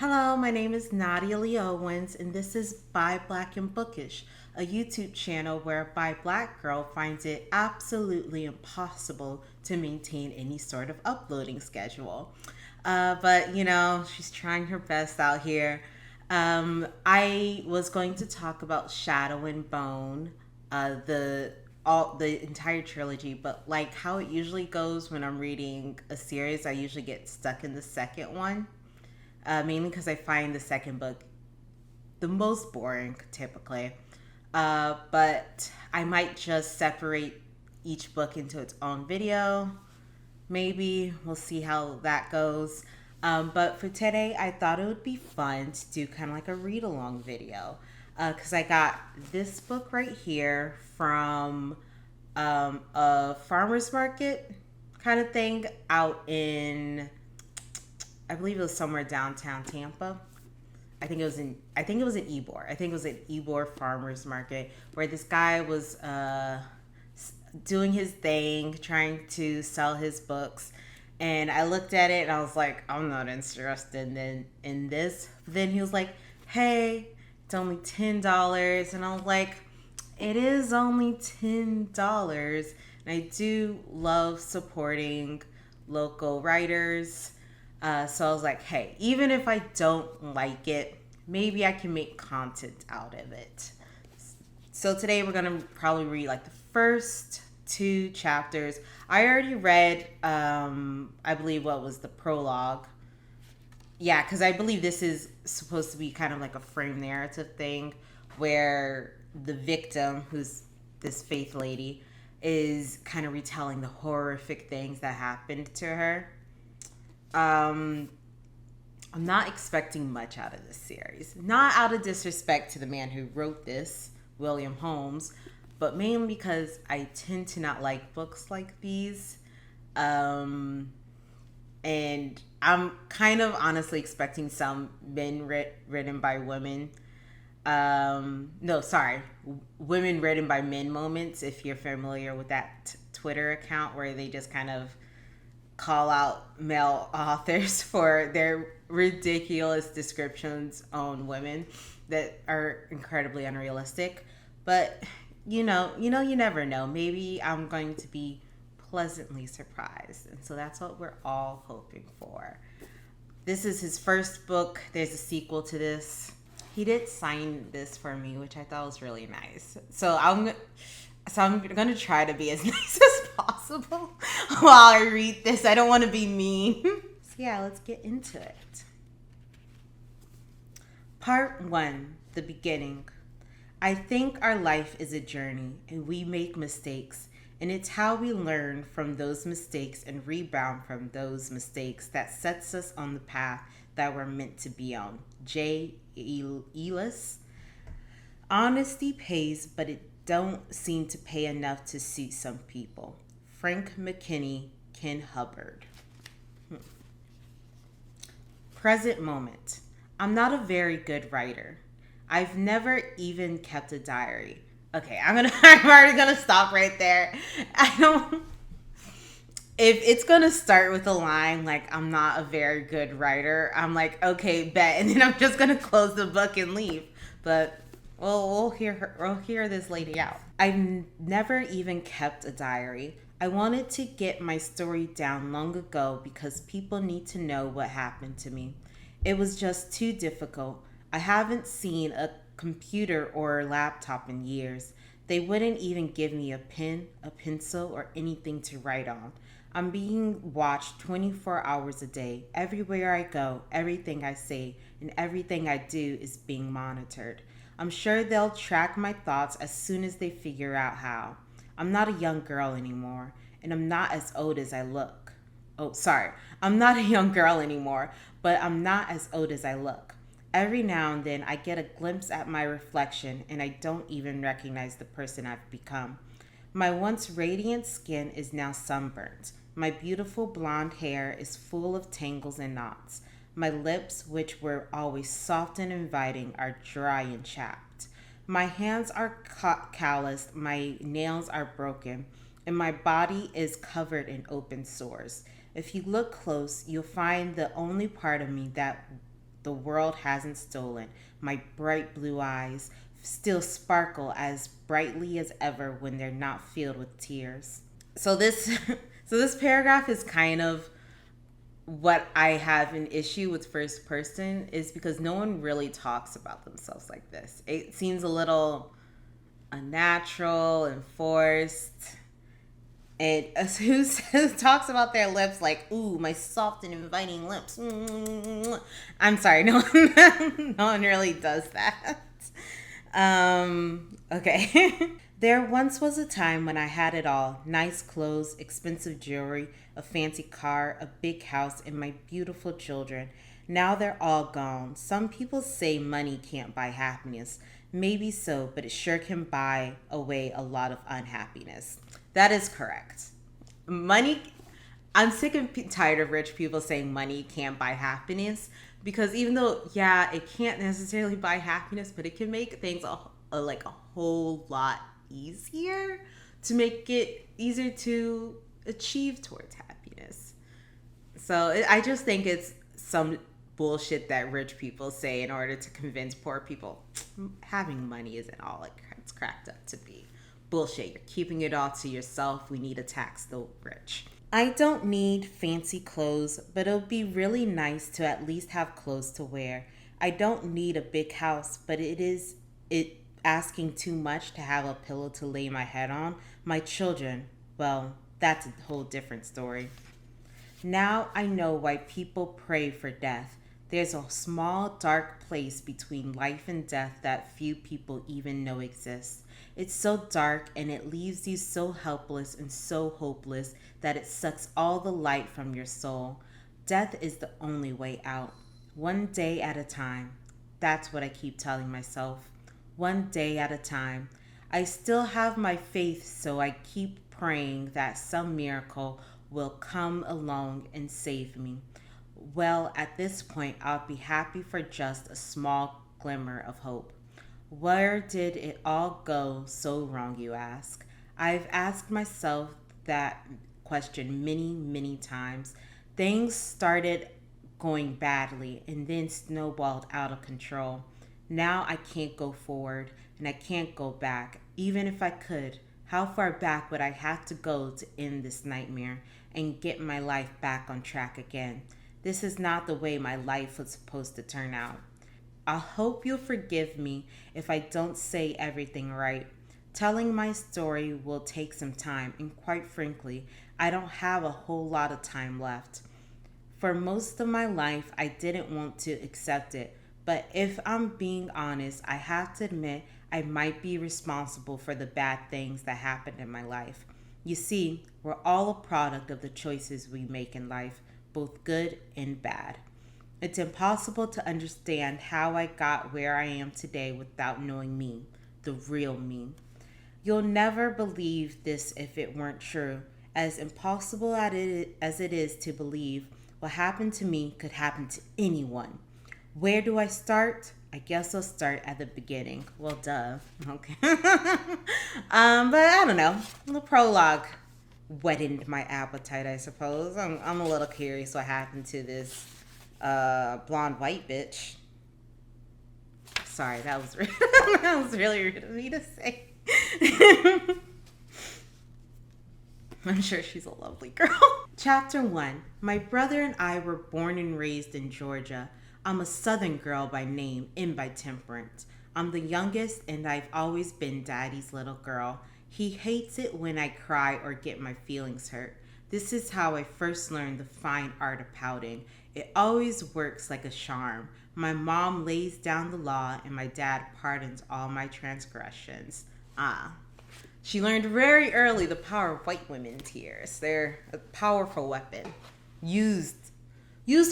Hello, my name is Nadia Lee Owens, and this is Bi Black and Bookish, a YouTube channel where a bi black girl finds it absolutely impossible to maintain any sort of uploading schedule. But she's trying her best out here. I was going to talk about Shadow and Bone, the entire trilogy, but like how it usually goes when I'm reading a series, I usually get stuck in the second one, mainly because I find the second book the most boring typically. But I might just separate each book into its own video. Maybe we'll see how that goes. But for today, I thought it would be fun to do kind of like a read along video because I got this book right here from a farmer's market kind of thing out in, I believe it was somewhere downtown Tampa. I think it was in Ybor. I think it was an Ybor farmers market where this guy was doing his thing, trying to sell his books. And I looked at it and I was like, I'm not interested in this. Then he was like, hey, it's only $10. And I was like, it is only $10. And I do love supporting local writers. So I was like, hey, even if I don't like it, maybe I can make content out of it. So today we're going to probably read like the first two chapters. I already read, I believe, what was the prologue. Yeah, because I believe this is supposed to be kind of like a frame narrative thing where the victim, who's this Faith lady, is kind of retelling the horrific things that happened to her. I'm not expecting much out of this series. Not out of disrespect to the man who wrote this, William Holms, but mainly because I tend to not like books like these. And I'm kind of honestly expecting some men written by women. No, sorry, women written by men moments, if you're familiar with that Twitter account where they just kind of call out male authors for their ridiculous descriptions on women that are incredibly unrealistic. But you never know. Maybe I'm going to be pleasantly surprised. And so that's what we're all hoping for. This is his first book. There's a sequel to this. He did sign this for me, which I thought was really nice. So I'm gonna try to be as nice as possible while I read this. I don't want to be mean. So yeah, let's get into it. Part 1, the beginning. I think our life is a journey and we make mistakes, and it's how we learn from those mistakes and rebound from those mistakes that sets us on the path that we're meant to be on. J. Elis. Honesty pays, but it don't seem to pay enough to suit some people. Frank McKinney, Ken Hubbard. Present moment. I'm not a very good writer. I've never even kept a diary. Okay, I'm already gonna stop right there. If it's gonna start with a line like I'm not a very good writer, I'm like, okay, bet, and then I'm just gonna close the book and leave. But we'll hear this lady out. I've never even kept a diary. I wanted to get my story down long ago because people need to know what happened to me. It was just too difficult. I haven't seen a computer or a laptop in years. They wouldn't even give me a pen, a pencil, or anything to write on. I'm being watched 24 hours a day. Everywhere I go, everything I say, and everything I do is being monitored. I'm sure they'll track my thoughts as soon as they figure out how. I'm not a young girl anymore, and I'm not as old as I look. Oh, sorry. I'm not a young girl anymore, but I'm not as old as I look. Every now and then I get a glimpse at my reflection and I don't even recognize the person I've become. My once radiant skin is now sunburnt. My beautiful blonde hair is full of tangles and knots. My lips, which were always soft and inviting, are dry and chapped. My hands are calloused, my nails are broken, and my body is covered in open sores. If you look close, you'll find the only part of me that the world hasn't stolen. My bright blue eyes still sparkle as brightly as ever when they're not filled with tears. So this so this paragraph is kind of what I have an issue with first person, is because no one really talks about themselves like this. It seems a little unnatural and forced. And who talks about their lips like, ooh, my soft and inviting lips. I'm sorry, no one really does that. Okay. There once was a time when I had it all: nice clothes, expensive jewelry, a fancy car, a big house, and my beautiful children. Now they're all gone. Some people say money can't buy happiness. Maybe so, but it sure can buy away a lot of unhappiness. That is correct. Money, I'm sick and tired of rich people saying money can't buy happiness, because even though, yeah, it can't necessarily buy happiness, but it can make things like a whole lot easier, to make it easier to achieve towards happiness. So I just think it's some bullshit that rich people say in order to convince poor people having money isn't all it's cracked up to be. Bullshit. You're keeping it all to yourself. We need to tax the rich. I don't need fancy clothes, but it'll be really nice to at least have clothes to wear. I don't need a big house, but it asking too much to have a pillow to lay my head on. My children, well, that's a whole different story. Now I know why people pray for death. There's a small, dark place between life and death that few people even know exists. It's so dark, and it leaves you so helpless and so hopeless that it sucks all the light from your soul. Death is the only way out. One day at a time. That's what I keep telling myself. One day at a time. I still have my faith, so I keep praying that some miracle will come along and save me. Well, at this point, I'll be happy for just a small glimmer of hope. Where did it all go so wrong, you ask? I've asked myself that question many, many times. Things started going badly and then snowballed out of control. Now I can't go forward and I can't go back. Even if I could, how far back would I have to go to end this nightmare and get my life back on track again? This is not the way my life was supposed to turn out. I hope you'll forgive me if I don't say everything right. Telling my story will take some time, and quite frankly, I don't have a whole lot of time left. For most of my life, I didn't want to accept it, but if I'm being honest, I have to admit I might be responsible for the bad things that happened in my life. You see, we're all a product of the choices we make in life, both good and bad. It's impossible to understand how I got where I am today without knowing me, the real me. You'll never believe this if it weren't true. As impossible as it is to believe, what happened to me could happen to anyone. Where do I start? I guess I'll start at the beginning. Well, duh. Okay. But I don't know. The prologue whetted my appetite, I suppose. I'm a little curious what happened to this blonde white bitch. Sorry, that was that was really rude of me to say. I'm sure she's a lovely girl. Chapter 1. My brother and I were born and raised in Georgia. I'm a Southern girl by name and by temperament. I'm the youngest, and I've always been Daddy's little girl. He hates it when I cry or get my feelings hurt. This is how I first learned the fine art of pouting. It always works like a charm. My mom lays down the law, and my dad pardons all my transgressions. She learned very early the power of white women tears. They're a powerful weapon, used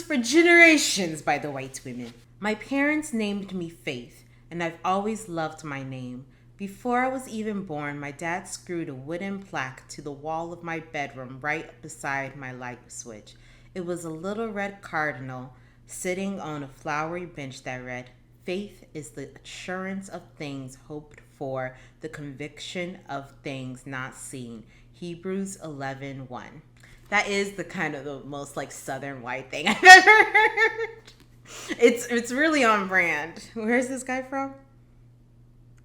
for generations by the white women. My parents named me Faith, and I've always loved my name. Before I was even born, my dad screwed a wooden plaque to the wall of my bedroom right beside my light switch. It was a little red cardinal sitting on a flowery bench that read, "Faith is the assurance of things hoped for, the conviction of things not seen." Hebrews 11:1. That is the kind of the most like Southern white thing I've ever heard. It's really on brand. Where's this guy from?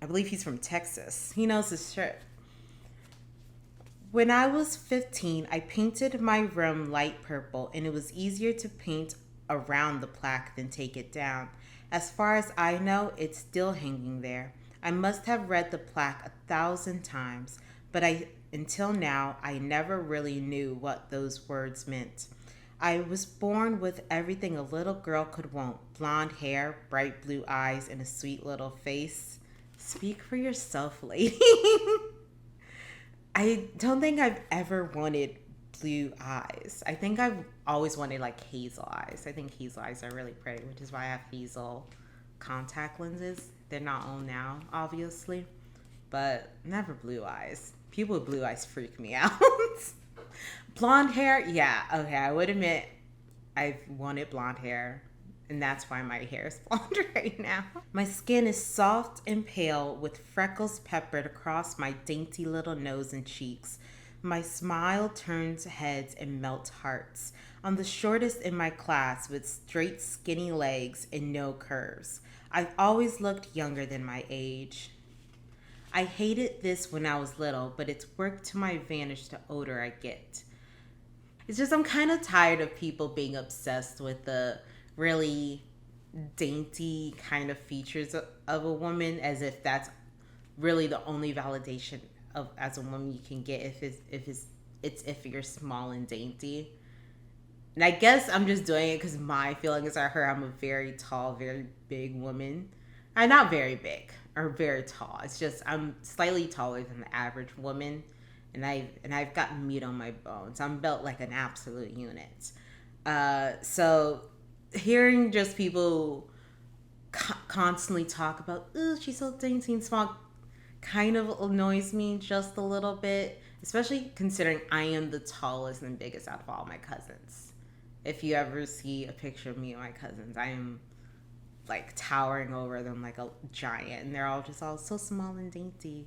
I believe he's from Texas. He knows his shit. When I was 15, I painted my room light purple, and it was easier to paint around the plaque than take it down. As far as I know, it's still hanging there. I must have read the plaque 1,000 times, but until now, I never really knew what those words meant. I was born with everything a little girl could want: blonde hair, bright blue eyes, and a sweet little face. Speak for yourself, lady. I don't think I've ever wanted blue eyes. I think I've always wanted like hazel eyes. I think hazel eyes are really pretty, which is why I have hazel contact lenses. They're not on now, obviously, but never blue eyes. People with blue eyes freak me out. Blonde hair, yeah, okay, I would admit I've wanted blonde hair, and that's why my hair is blonde right now. My skin is soft and pale with freckles peppered across my dainty little nose and cheeks. My smile turns heads and melts hearts. I'm the shortest in my class with straight skinny legs and no curves. I've always looked younger than my age. I hated this when I was little, but it's worked to my advantage the older I get. It's just I'm kind of tired of people being obsessed with the really dainty kind of features of a woman, as if that's really the only validation of as a woman you can get if you're small and dainty. And I guess I'm just doing it because my feelings are her. I'm a very tall, very big woman. I'm not very big or very tall. It's just I'm slightly taller than the average woman, and I've got meat on my bones. I'm built like an absolute unit. So hearing just people constantly talk about, "Ooh, she's so dainty and small," kind of annoys me just a little bit, especially considering I am the tallest and biggest out of all my cousins. If you ever see a picture of me and my cousins, I am like towering over them like a giant, and they're all so small and dainty.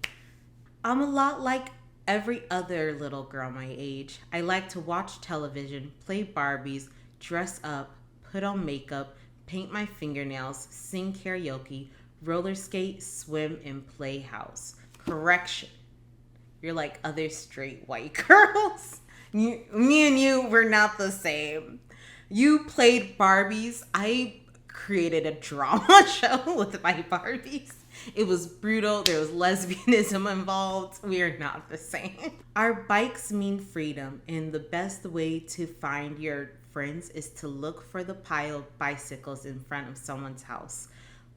I'm a lot like every other little girl my age. I like to watch television, play Barbies, dress up, put on makeup, paint my fingernails, sing karaoke, roller skate, swim, and play house. Correction. You're like other straight white girls. Me and you were not the same. You played Barbies. I created a drama show with my Barbies. It was brutal. There was lesbianism involved. We are not the same. Our bikes mean freedom, and the best way to find your friends is to look for the pile of bicycles in front of someone's house.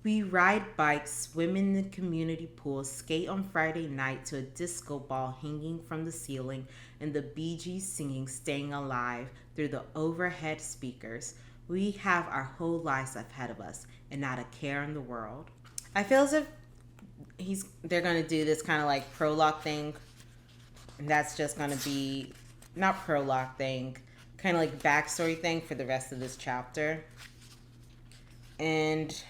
We ride bikes, swim in the community pool, skate on Friday night to a disco ball hanging from the ceiling, and the Bee Gees singing "Staying Alive" through the overhead speakers. We have our whole lives ahead of us and not a care in the world. I feel as if they're going to do this kind of like prologue thing, and that's just going to be, not prologue thing, kind of like backstory thing for the rest of this chapter. And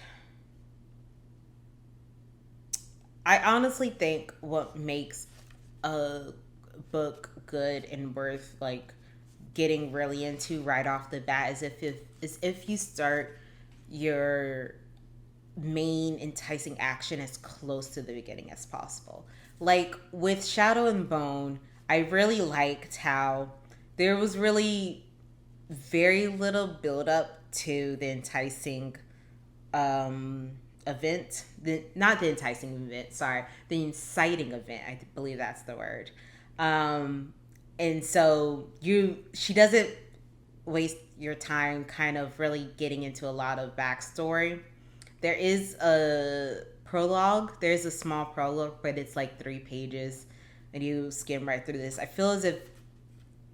I honestly think what makes a book good and worth like getting really into right off the bat is if you start your main enticing action as close to the beginning as possible. Like with Shadow and Bone, I really liked how there was really very little build up to the enticing event, the inciting event. I believe that's the word. And so she doesn't waste your time kind of really getting into a lot of backstory. There is a prologue. There's a small prologue, but it's like 3 pages, and you skim right through this. I feel as if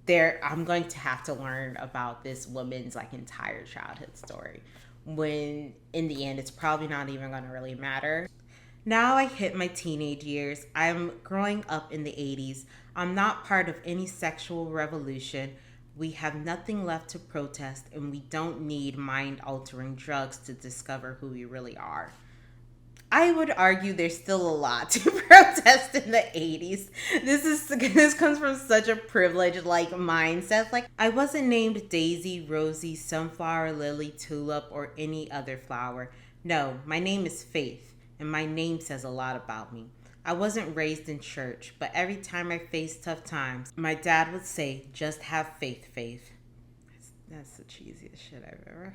I'm going to have to learn about this woman's like entire childhood story, when in the end it's probably not even going to really matter. Now I hit my teenage years. I'm growing up in the 80s. I'm not part of any sexual revolution. We have nothing left to protest, and we don't need mind-altering drugs to discover who we really are. I would argue there's still a lot to protest in the 80s. This comes from such a privileged like mindset. Like I wasn't named Daisy, Rosie, Sunflower, Lily, Tulip, or any other flower. No, my name is Faith, and my name says a lot about me. I wasn't raised in church, but every time I faced tough times, my dad would say, "Just have faith, Faith." That's the cheesiest shit I've ever heard.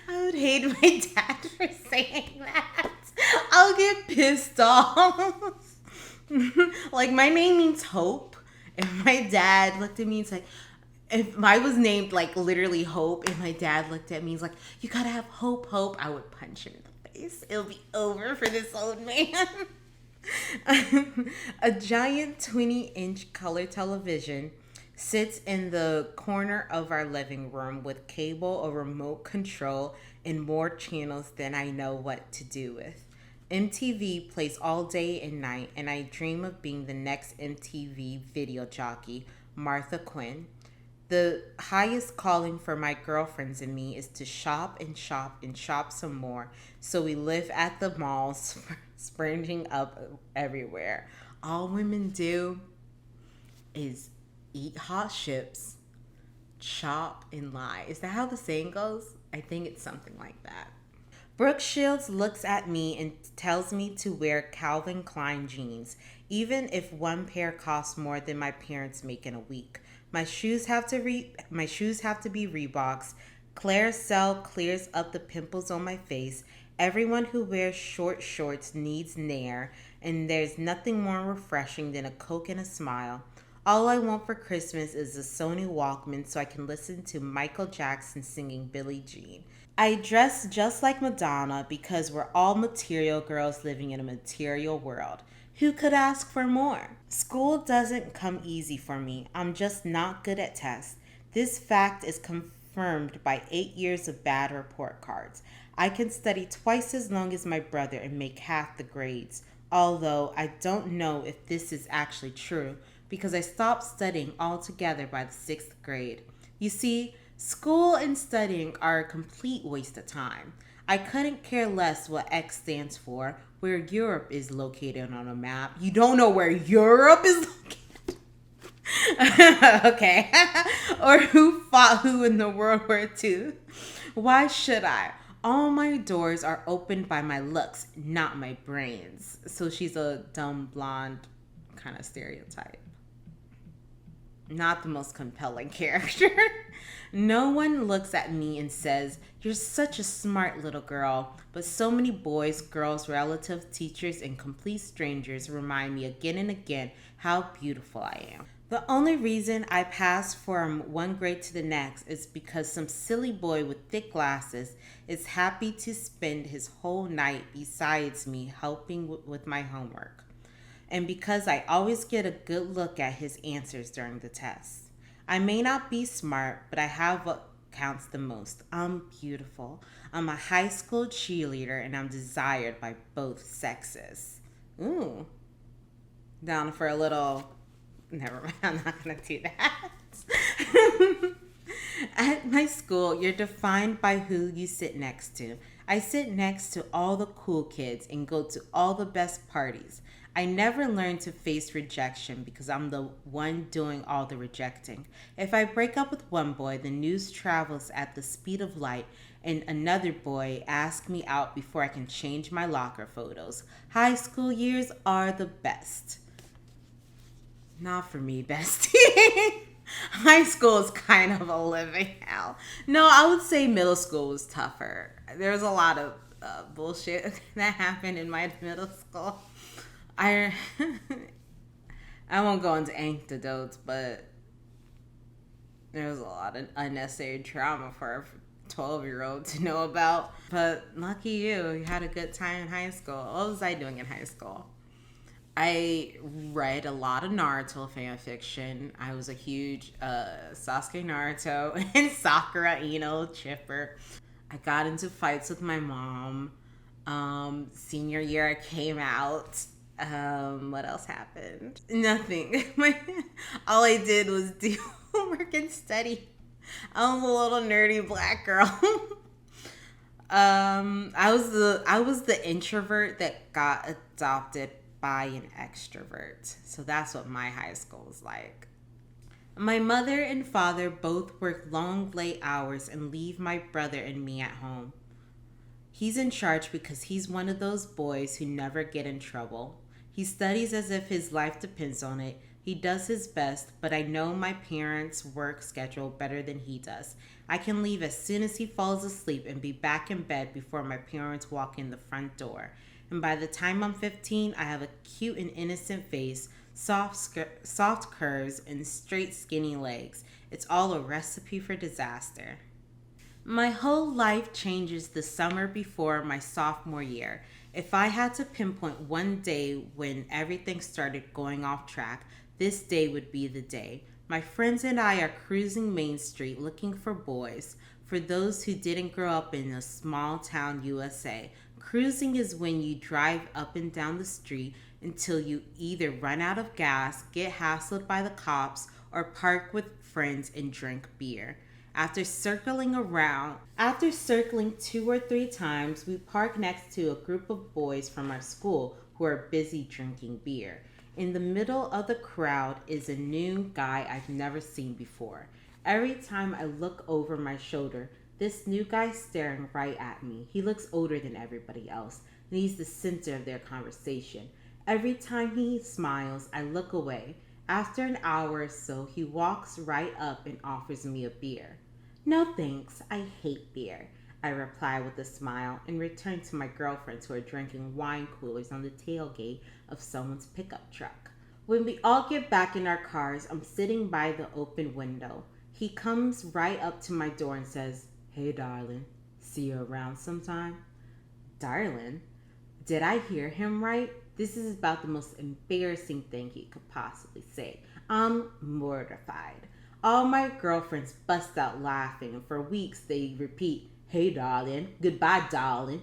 I would hate my dad for saying that. I'll get pissed off. Like, my name means hope. If my dad looked at me, it's like, if I was named, like, literally Hope, and my dad looked at me, he's like, "You gotta have hope, Hope," I would punch him in the face. It'll be over for this old man. A giant 20-inch color television sits in the corner of our living room with cable, a remote control, and more channels than I know what to do with. MTV plays all day and night, and I dream of being the next MTV video jockey, Martha Quinn. The highest calling for my girlfriends and me is to shop and shop and shop some more, so we live at the malls, springing up everywhere. All women do is eat hot chips, shop, and lie. Is that how the saying goes? I think it's something like that. Brooke Shields looks at me and tells me to wear Calvin Klein jeans, even if one pair costs more than my parents make in a week. My shoes have to be Reeboks. Claire Cell clears up the pimples on my face. Everyone who wears short shorts needs Nair, and there's nothing more refreshing than a Coke and a smile. All I want for Christmas is a Sony Walkman so I can listen to Michael Jackson singing Billie Jean. I dress just like Madonna because we're all material girls living in a material world. Who could ask for more? School doesn't come easy for me. I'm just not good at tests. This fact is confirmed by 8 years of bad report cards. I can study twice as long as my brother and make half the grades, although I don't know if this is actually true, because I stopped studying altogether by the 6th grade. You see, school and studying are a complete waste of time. I couldn't care less what X stands for, where Europe is located on a map. You don't know where Europe is located? Okay. Or who fought who in the World War II? Why should I? All my doors are opened by my looks, not my brains. So she's a dumb blonde kind of stereotype. Not the most compelling character. No one looks at me and says, "You're such a smart little girl," but so many boys, girls, relatives, teachers, and complete strangers remind me again and again how beautiful I am. The only reason I pass from one grade to the next is because some silly boy with thick glasses is happy to spend his whole night besides me helping with my homework. And because I always get a good look at his answers during the test. I may not be smart, but I have what counts the most. I'm beautiful. I'm a high school cheerleader, and I'm desired by both sexes. Ooh. Down for a little... Never mind, I'm not going to do that. At my school, you're defined by who you sit next to. I sit next to all the cool kids and go to all the best parties. I never learned to face rejection because I'm the one doing all the rejecting. If I break up with one boy, the news travels at the speed of light, and another boy asks me out before I can change my locker photos. High school years are the best. Not for me, bestie. High school is kind of a living hell. No, I would say middle school was tougher. There was a lot of bullshit that happened in my middle school. I won't go into anecdotes, but there was a lot of unnecessary trauma for a 12-year-old to know about. But lucky you had a good time in high school. What was I doing in high school? I read a lot of Naruto fan fiction. I was a huge Sasuke Naruto and Sakura Ino chipper. I got into fights with my mom. Senior year I came out. What else happened? Nothing. All I did was do homework and study. I was a little nerdy black girl. I was the introvert that got adopted by an extrovert. So that's what my high school was like. My mother and father both work long, late hours and leave my brother and me at home. He's in charge because he's one of those boys who never get in trouble. He studies as if his life depends on it. He does his best, but I know my parents' work schedule better than he does. I can leave as soon as he falls asleep and be back in bed before my parents walk in the front door. And by the time I'm 15, I have a cute and innocent face, soft curves, and straight, skinny legs. It's all a recipe for disaster. My whole life changes the summer before my sophomore year. If I had to pinpoint one day when everything started going off track, this day would be the day. My friends and I are cruising Main Street looking for boys. For those who didn't grow up in a small town USA, cruising is when you drive up and down the street until you either run out of gas, get hassled by the cops, or park with friends and drink beer. After circling 2 or 3 times, we park next to a group of boys from our school who are busy drinking beer. In the middle of the crowd is a new guy I've never seen before. Every time I look over my shoulder, this new guy's staring right at me. He looks older than everybody else, and he's the center of their conversation. Every time he smiles, I look away. After an hour or so, he walks right up and offers me a beer. No thanks, I hate beer, I reply with a smile and return to my girlfriends who are drinking wine coolers on the tailgate of someone's pickup truck. When we all get back in our cars, I'm sitting by the open window. He comes right up to my door and says, "Hey darling, see you around sometime?" Darling? Did I hear him right? This is about the most embarrassing thing he could possibly say. I'm mortified. All my girlfriends bust out laughing, and for weeks they repeat, "Hey darling, goodbye darling,"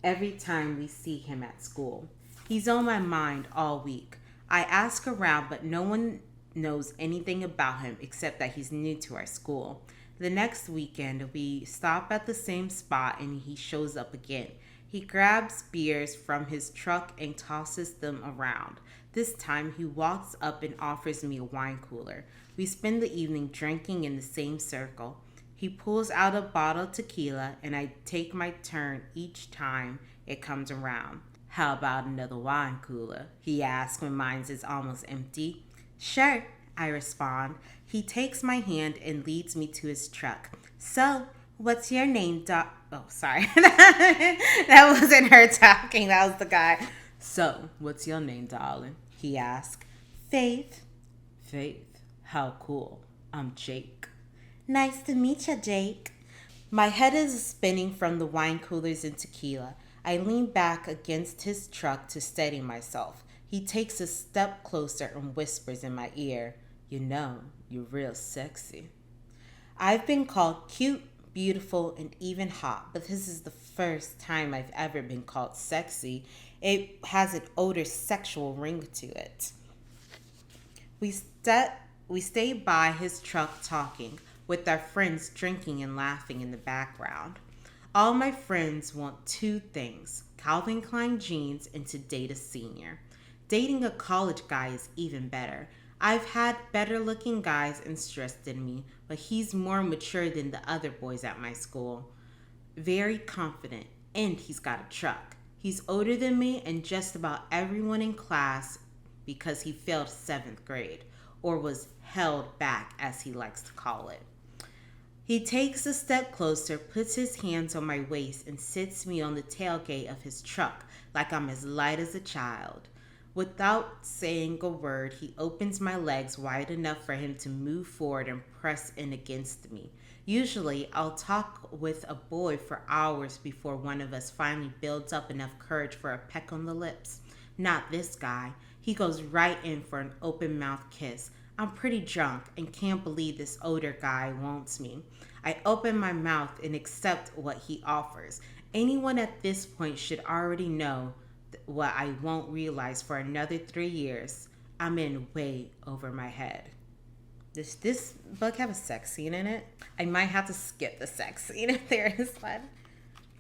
every time we see him at school. He's on my mind all week. I ask around, but no one knows anything about him except that he's new to our school. The next weekend, we stop at the same spot and he shows up again. He grabs beers from his truck and tosses them around. This time, he walks up and offers me a wine cooler. We spend the evening drinking in the same circle. He pulls out a bottle of tequila and I take my turn each time it comes around. "How about another wine cooler?" he asks when mine is almost empty. "Sure," I respond. He takes my hand and leads me to his truck. "So, what's your name, Oh, sorry. That wasn't her talking. That was the guy. "So, what's your name, darling?" he asked. "Faith." "Faith? How cool. I'm Jake." "Nice to meet you, Jake." My head is spinning from the wine coolers and tequila. I lean back against his truck to steady myself. He takes a step closer and whispers in my ear, "You know, you're real sexy." I've been called cute, beautiful, and even hot, but this is the first time I've ever been called sexy. It has an older sexual ring to it. We stay by his truck talking, with our friends drinking and laughing in the background. All my friends want 2 things, Calvin Klein jeans and to date a senior. Dating a college guy is even better. I've had better looking guys interested in me, but he's more mature than the other boys at my school. Very confident, and he's got a truck. He's older than me and just about everyone in class because he failed 7th grade, or was held back as he likes to call it. He takes a step closer, puts his hands on my waist, and sits me on the tailgate of his truck like I'm as light as a child. Without saying a word, he opens my legs wide enough for him to move forward and press in against me. Usually, I'll talk with a boy for hours before one of us finally builds up enough courage for a peck on the lips. Not this guy. He goes right in for an open mouth kiss. I'm pretty drunk and can't believe this older guy wants me. I open my mouth and accept what he offers. Anyone at this point should already know what I won't realize for another 3 years. I'm in way over my head. Does this book have a sex scene in it? I might have to skip the sex scene if there is one.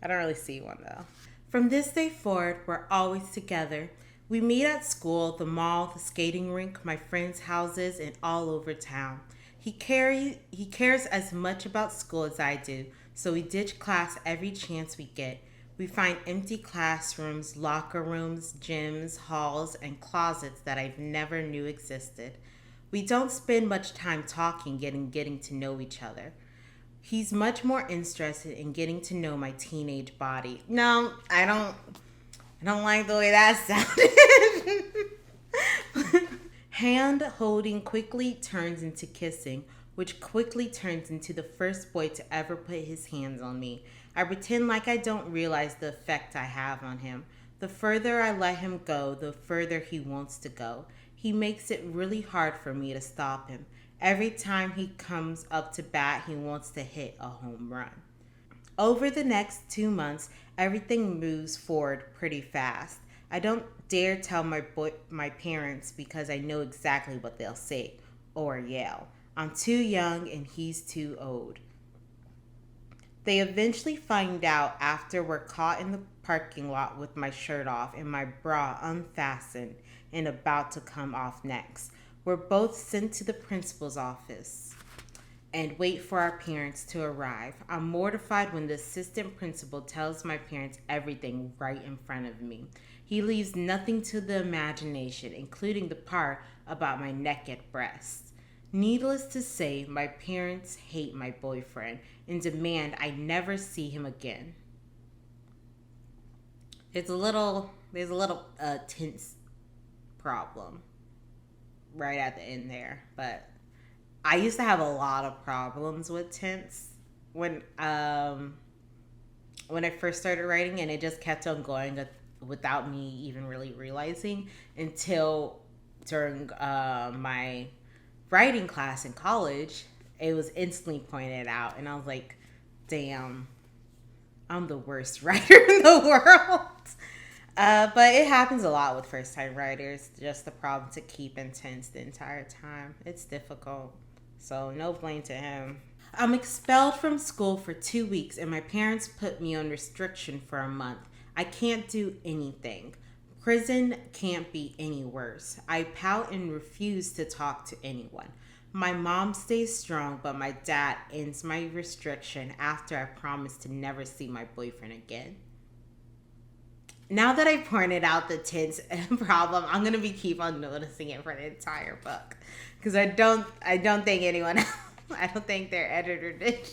I don't really see one though. From this day forward, we're always together. We meet at school, the mall, the skating rink, my friends' houses, and all over town. He cares as much about school as I do, so we ditch class every chance we get. We find empty classrooms, locker rooms, gyms, halls, and closets that I've never knew existed. We don't spend much time talking, getting to know each other. He's much more interested in getting to know my teenage body. No, I don't like the way that sounded. Hand holding quickly turns into kissing, which quickly turns into the first boy to ever put his hands on me. I pretend like I don't realize the effect I have on him. The further I let him go, the further he wants to go. He makes it really hard for me to stop him. Every time he comes up to bat, he wants to hit a home run. Over the next 2 months, everything moves forward pretty fast. I don't dare tell my parents because I know exactly what they'll say or yell. I'm too young and he's too old. They eventually find out after we're caught in the parking lot with my shirt off and my bra unfastened and about to come off next. We're both sent to the principal's office and wait for our parents to arrive. I'm mortified when the assistant principal tells my parents everything right in front of me. He leaves nothing to the imagination, including the part about my naked breasts. Needless to say, my parents hate my boyfriend and demand I never see him again. There's a little tense problem right at the end there, but I used to have a lot of problems with tense when I first started writing, and it just kept on going without me even really realizing until during my writing class in college, it was instantly pointed out, and I was like, damn, I'm the worst writer in the world. But it happens a lot with first-time writers. Just the problem to keep intense the entire time. It's difficult. So no blame to him. I'm expelled from school for 2 weeks, and my parents put me on restriction for a month. I can't do anything. Prison can't be any worse. I pout and refuse to talk to anyone. My mom stays strong, but my dad ends my restriction after I promise to never see my boyfriend again. Now that I pointed out the tense problem, I'm gonna keep on noticing it for the entire book because I don't think anyone else, I don't think their editor did.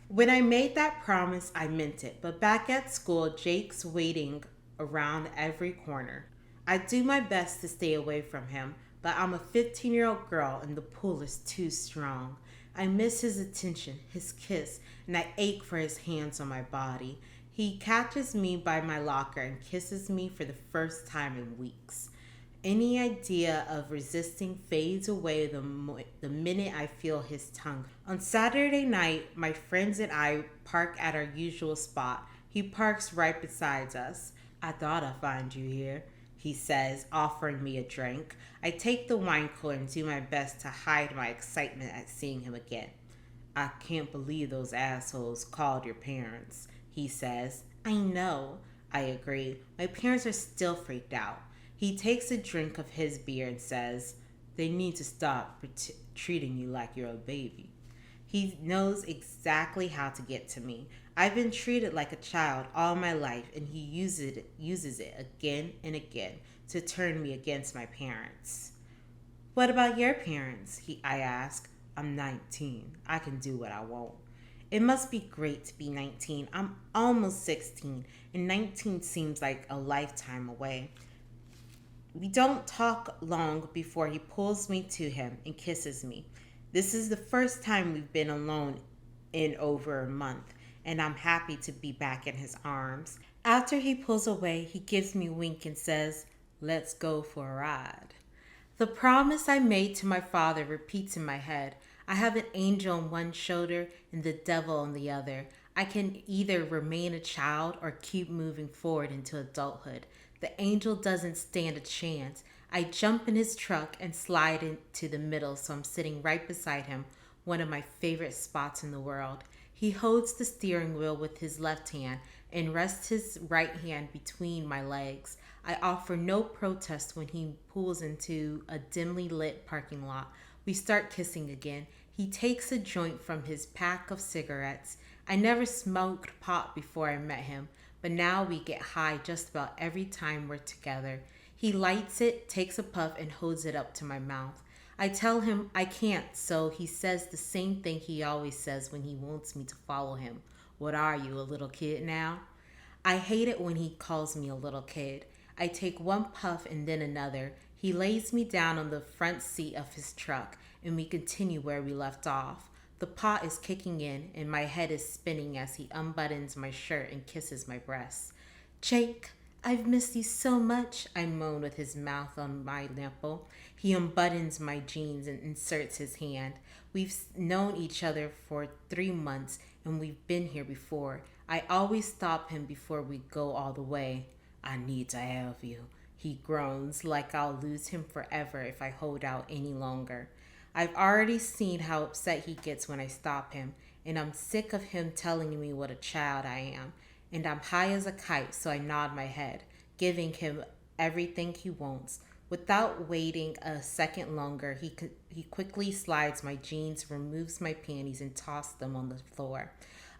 When I made that promise, I meant it. But back at school, Jake's waiting around every corner. I do my best to stay away from him, but I'm a 15-year-old girl and the pull is too strong. I miss his attention, his kiss, and I ache for his hands on my body. He catches me by my locker and kisses me for the first time in weeks. Any idea of resisting fades away the minute I feel his tongue. On Saturday night, my friends and I park at our usual spot. He parks right beside us. I thought I'd find you here, he says, offering me a drink. I take the wine cooler and do my best to hide my excitement at seeing him again. I can't believe those assholes called your parents, he says. I know, I agree. My parents are still freaked out. He takes a drink of his beer and says, they need to stop treating you like you're a baby. He knows exactly how to get to me. I've been treated like a child all my life, and he uses it again and again to turn me against my parents. What about your parents? I ask. I'm 19. I can do what I want. It must be great to be 19. I'm almost 16, and 19 seems like a lifetime away. We don't talk long before he pulls me to him and kisses me. This is the first time we've been alone in over a month, and I'm happy to be back in his arms. After he pulls away, he gives me a wink and says, let's go for a ride. The promise I made to my father repeats in my head. I have an angel on one shoulder and the devil on the other. I can either remain a child or keep moving forward into adulthood. The angel doesn't stand a chance. I jump in his truck and slide into the middle so I'm sitting right beside him, one of my favorite spots in the world. He holds the steering wheel with his left hand and rests his right hand between my legs. I offer no protest when he pulls into a dimly lit parking lot. We start kissing again. He takes a joint from his pack of cigarettes. I never smoked pot before I met him, but now we get high just about every time we're together. He lights it, takes a puff, and holds it up to my mouth. I tell him I can't, so he says the same thing he always says when he wants me to follow him. What are you, a little kid now? I hate it when he calls me a little kid. I take one puff and then another. He lays me down on the front seat of his truck, and we continue where we left off. The pot is kicking in, and my head is spinning as he unbuttons my shirt and kisses my breasts. Jake, I've missed you so much, I moan with his mouth on my nipple. He unbuttons my jeans and inserts his hand. We've known each other for 3 months, and we've been here before. I always stop him before we go all the way. I need to have you, he groans, like I'll lose him forever if I hold out any longer. I've already seen how upset he gets when I stop him, and I'm sick of him telling me what a child I am. And I'm high as a kite, so I nod my head, giving him everything he wants. Without waiting a second longer, he quickly slides my jeans, removes my panties, and tosses them on the floor.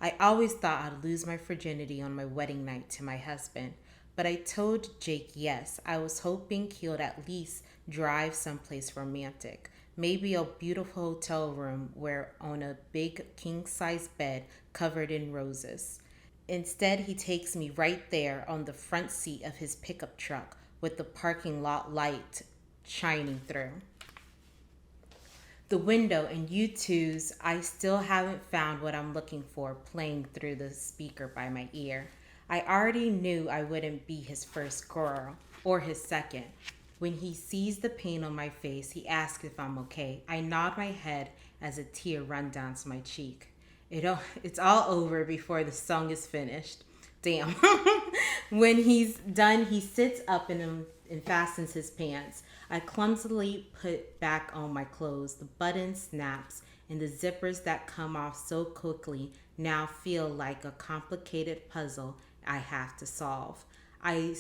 I always thought I'd lose my virginity on my wedding night to my husband, but I told Jake yes. I was hoping he'd at least drive someplace romantic. Maybe a beautiful hotel room where on a big king-size bed covered in roses. Instead, he takes me right there on the front seat of his pickup truck with the parking lot light shining through the window, and U2's I Still Haven't Found What I'm Looking For playing through the speaker by my ear. I already knew I wouldn't be his first girl, or his second. When he sees the pain on my face, he asks if I'm okay. I nod my head as a tear runs down my cheek. It's all over before the song is finished. Damn. When he's done, he sits up and fastens his pants. I clumsily put back on my clothes. The button snaps, and the zippers that come off so quickly now feel like a complicated puzzle I have to solve. I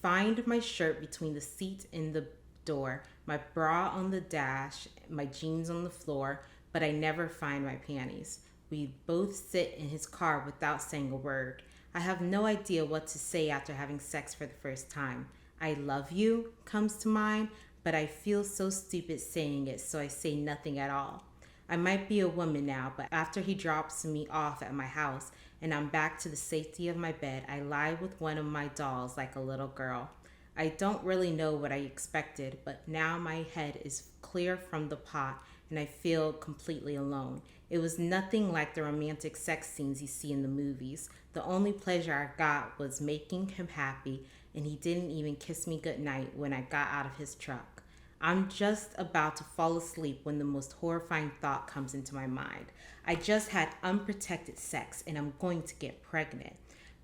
find my shirt between the seat and the door, my bra on the dash, my jeans on the floor, but I never find my panties. We both sit in his car without saying a word. I have no idea what to say after having sex for the first time. I love you comes to mind, but I feel so stupid saying it, so I say nothing at all. I might be a woman now, but after he drops me off at my house and I'm back to the safety of my bed, I lie with one of my dolls like a little girl. I don't really know what I expected, but now my head is clear from the pot and I feel completely alone. It was nothing like the romantic sex scenes you see in the movies. The only pleasure I got was making him happy, and he didn't even kiss me goodnight when I got out of his truck. I'm just about to fall asleep when the most horrifying thought comes into my mind. I just had unprotected sex and I'm going to get pregnant.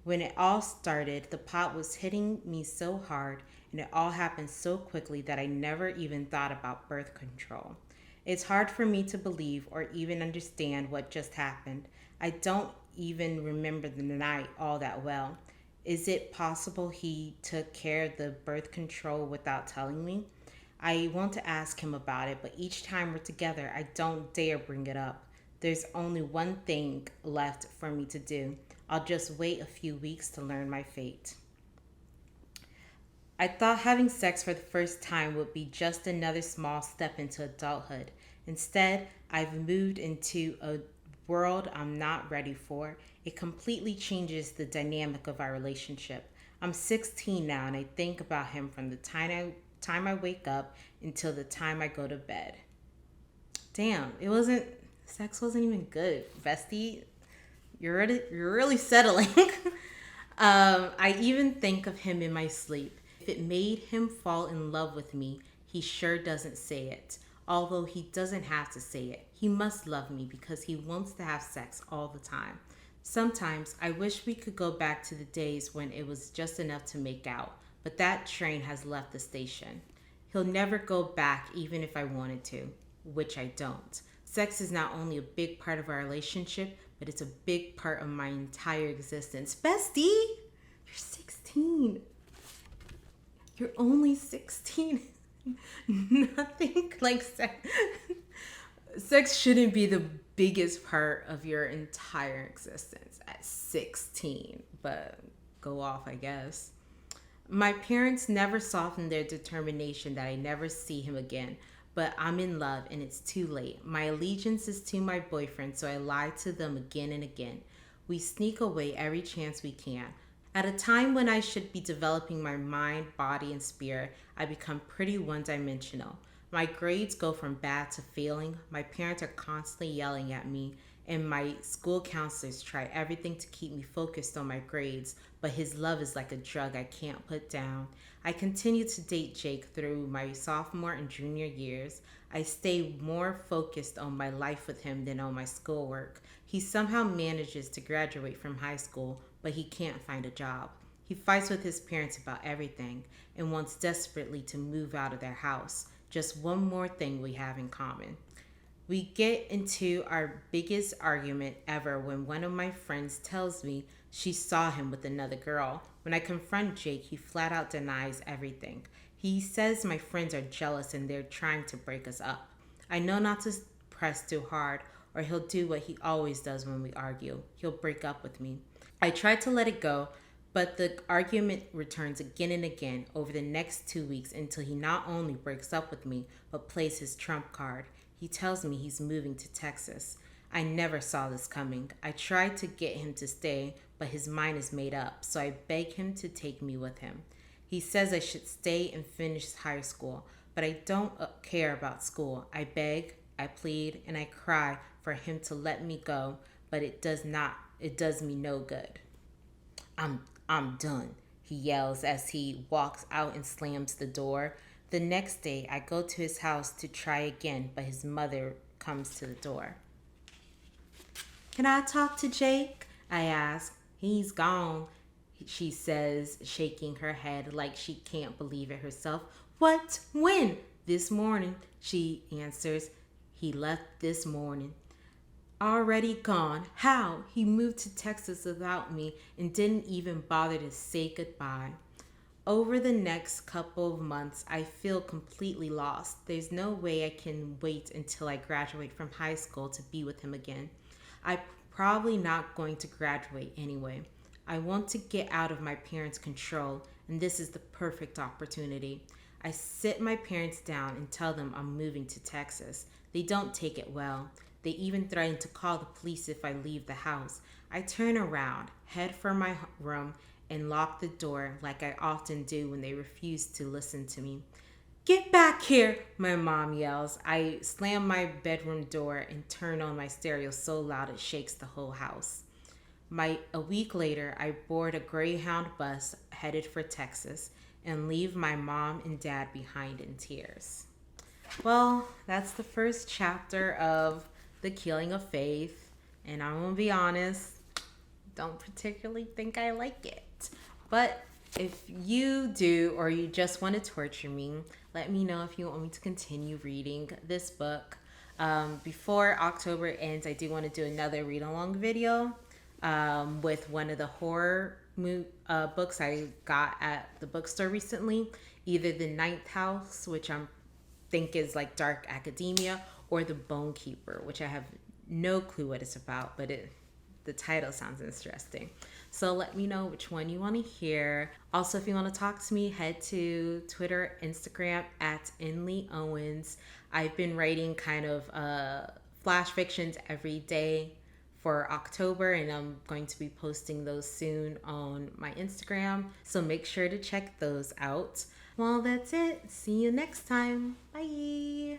When it all started, the pot was hitting me so hard and it all happened so quickly that I never even thought about birth control. It's hard for me to believe or even understand what just happened. I don't even remember the night all that well. Is it possible he took care of the birth control without telling me? I want to ask him about it, but each time we're together, I don't dare bring it up. There's only one thing left for me to do. I'll just wait a few weeks to learn my fate. I thought having sex for the first time would be just another small step into adulthood. Instead, I've moved into a world I'm not ready for. It completely changes the dynamic of our relationship. I'm 16 now, and I think about him from the time I wake up until the time I go to bed. Damn, sex wasn't even good, bestie. You're really settling. I even think of him in my sleep. If it made him fall in love with me, he sure doesn't say it. Although he doesn't have to say it. He must love me because he wants to have sex all the time. Sometimes I wish we could go back to the days when it was just enough to make out, but that train has left the station. He'll never go back even if I wanted to, which I don't. Sex is not only a big part of our relationship, but it's a big part of my entire existence. Bestie, you're 16. You're only 16. Nothing like sex. Sex shouldn't be the biggest part of your entire existence at 16, but go off, I guess. My parents never softened their determination that I never see him again, but I'm in love and it's too late. My allegiance is to my boyfriend, so I lie to them again and again. We sneak away every chance we can. At a time when I should be developing my mind, body, and spirit, I become pretty one-dimensional. My grades go from bad to failing. My parents are constantly yelling at me, and my school counselors try everything to keep me focused on my grades, but his love is like a drug I can't put down. I continue to date Jake through my sophomore and junior years. I stay more focused on my life with him than on my schoolwork. He somehow manages to graduate from high school, but he can't find a job. He fights with his parents about everything and wants desperately to move out of their house. Just one more thing we have in common. We get into our biggest argument ever when one of my friends tells me she saw him with another girl. When I confront Jake, he flat out denies everything. He says my friends are jealous and they're trying to break us up. I know not to press too hard, or he'll do what he always does when we argue. He'll break up with me. I try to let it go, but the argument returns again and again over the next 2 weeks until he not only breaks up with me, but plays his trump card. He tells me he's moving to Texas. I never saw this coming. I tried to get him to stay, but his mind is made up, so I beg him to take me with him. He says I should stay and finish high school, but I don't care about school. I beg, I plead, and I cry for him to let me go, but it does me no good. I'm done, he yells as he walks out and slams the door. The next day, I go to his house to try again, but his mother comes to the door. Can I talk to Jake? I ask. He's gone, she says, shaking her head like she can't believe it herself. What? When? This morning, she answers. He left this morning. Already gone. How? He moved to Texas without me and didn't even bother to say goodbye. Over the next couple of months, I feel completely lost. There's no way I can wait until I graduate from high school to be with him again. I'm probably not going to graduate anyway. I want to get out of my parents' control, and this is the perfect opportunity. I sit my parents down and tell them I'm moving to Texas. They don't take it well. They even threaten to call the police if I leave the house. I turn around, head for my room, and lock the door like I often do when they refuse to listen to me. Get back here, my mom yells. I slam my bedroom door and turn on my stereo so loud it shakes the whole house. A week later, I board a Greyhound bus headed for Texas and leave my mom and dad behind in tears. Well, that's the first chapter of The Killing of Faith, and I'm gonna be honest, don't particularly think I like it. But if you do, or you just want to torture me, let me know if you want me to continue reading this book. Before October ends, I do want to do another read-along video with one of the horror books I got at the bookstore recently, either The Ninth House, which I think is like dark academia, or The Bone Keeper, which I have no clue what it's about, but the title sounds interesting. So let me know which one you want to hear. Also, if you want to talk to me, head to Twitter, Instagram at Lee Owens. I've been writing kind of flash fictions every day for October, and I'm going to be posting those soon on my Instagram. So make sure to check those out. Well, that's it. See you next time. Bye.